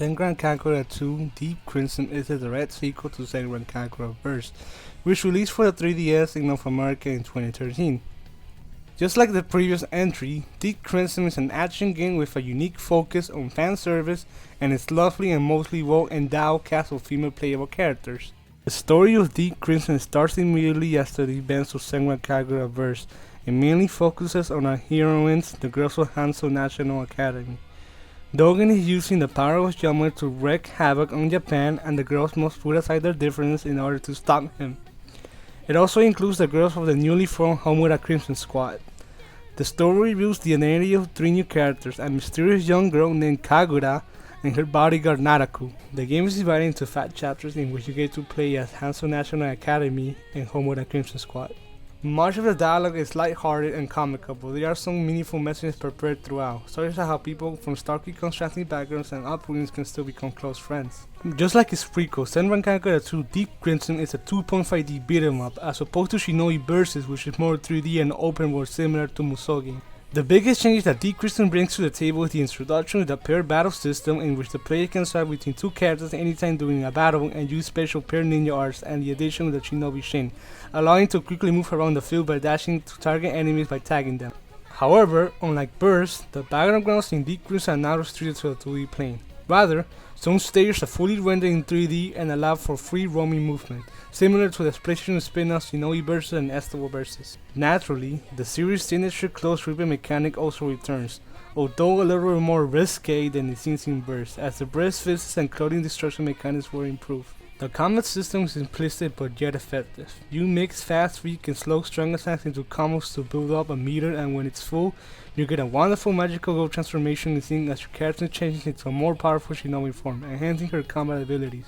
Senran Kagura 2 Deep Crimson is a direct sequel to Senran Kagura Burst, which released for the 3DS in North America in 2013. Just like the previous entry, Deep Crimson is an action game with a unique focus on fan service and its lovely and mostly well-endowed cast of female playable characters. The story of Deep Crimson starts immediately after the events of Senran Kagura Burst and mainly focuses on our heroines, the girls of Hanso National Academy. Dogen is using the power of Yama to wreak havoc on Japan, and the girls must put aside their differences in order to stop him. It also includes the girls of the newly formed Homura Crimson Squad. The story reveals the identity of three new characters, a mysterious young girl named Kagura and her bodyguard Naraku. The game is divided into 5 chapters in which you get to play as Hanso National Academy and Homura Crimson Squad. Much of the dialogue is light-hearted and comical, but there are some meaningful messages prepared throughout, such as how people from starkly contrasting backgrounds and upbringings can still become close friends. Just like its prequel, Senran Kagura 2 Deep Crimson is a 2.5D beat-em up, as opposed to Shinobi Versus, which is more 3D and open world similar to Musogi. The biggest change that Deep Crimson brings to the table is the introduction of the paired battle system, in which the player can swap between 2 characters anytime during a battle and use special paired ninja arts, and the addition of the Shinobi Shin, allowing to quickly move around the field by dashing to target enemies by tagging them. However, unlike Burst, the backgrounds in Deep Crimson are not restricted to the 2D plane. Rather, some stages are fully rendered in 3D and allow for free roaming movement, similar to the PlayStation spin-offs Shinobi Versus and Estevo Versus. Naturally, the series' signature close ribbon mechanic also returns, although a little more risque than the scenes in Burst, as the breast fists and clothing destruction mechanics were improved. The combat system is simplistic but yet effective. You mix fast, weak, and slow strong attacks into combos to build up a meter, and when it's full, you get a wonderful magical gold transformation scene as your character changes into a more powerful Shinobi form, enhancing her combat abilities.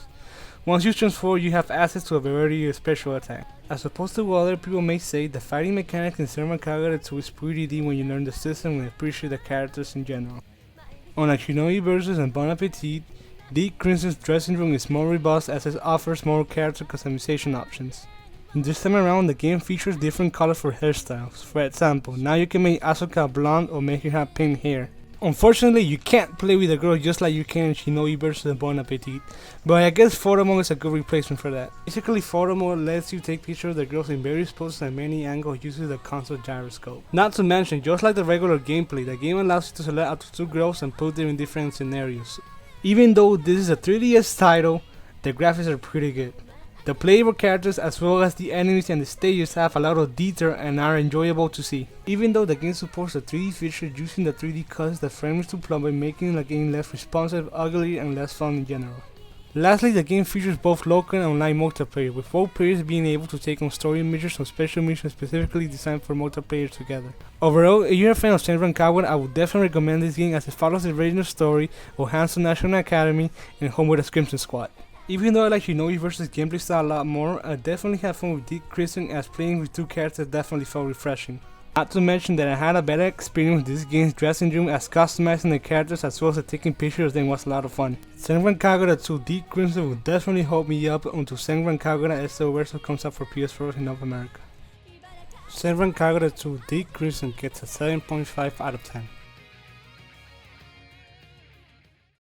Once you transform, you have access to a variety of special attacks. As opposed to what other people may say, the fighting mechanics in Senran Kagura 2 is pretty deep when you learn the system and appreciate the characters in general. Unlike Shinobi Versus and Bon Appetit, Deep Crimson's dressing room is more robust as it offers more character customization options. This time around, the game features different colors for hairstyles. For example, now you can make Asuka blonde or make her have pink hair. Unfortunately, you can't play with a girl just like you can in Shinobi Versus and Bon Appetit, but I guess photo mode is a good replacement for that. Basically, photo mode lets you take pictures of the girls in various poses and many angles using the console gyroscope. Not to mention, just like the regular gameplay, the game allows you to select up to 2 girls and put them in different scenarios. Even though this is a 3DS title, the graphics are pretty good. The playable characters as well as the enemies and the stages have a lot of detail and are enjoyable to see. Even though the game supports the 3D feature, using the 3D causes the frames to plummet, making the game less responsive, ugly, and less fun in general. Lastly, the game features both local and online multiplayer, with both players being able to take on story missions or special missions specifically designed for multiplayer together. Overall, if you're a fan of Senran Kagura, I would definitely recommend this game as it follows the original story of Hanso National Academy and Homura Crimson Squad. Even though I like Shinobi Versus gameplay style a lot more, I definitely had fun with Deep Crimson, as playing with 2 characters definitely felt refreshing. Not to mention that I had a better experience with this game's dressing room, as customizing the characters as well as taking pictures of them was a lot of fun. Senran Kagura 2 Deep Crimson will definitely hold me up until Senran Kagura Estevo Versus comes out for PS4 in North America. Senran Kagura 2 Deep Crimson gets a 7.5 out of 10.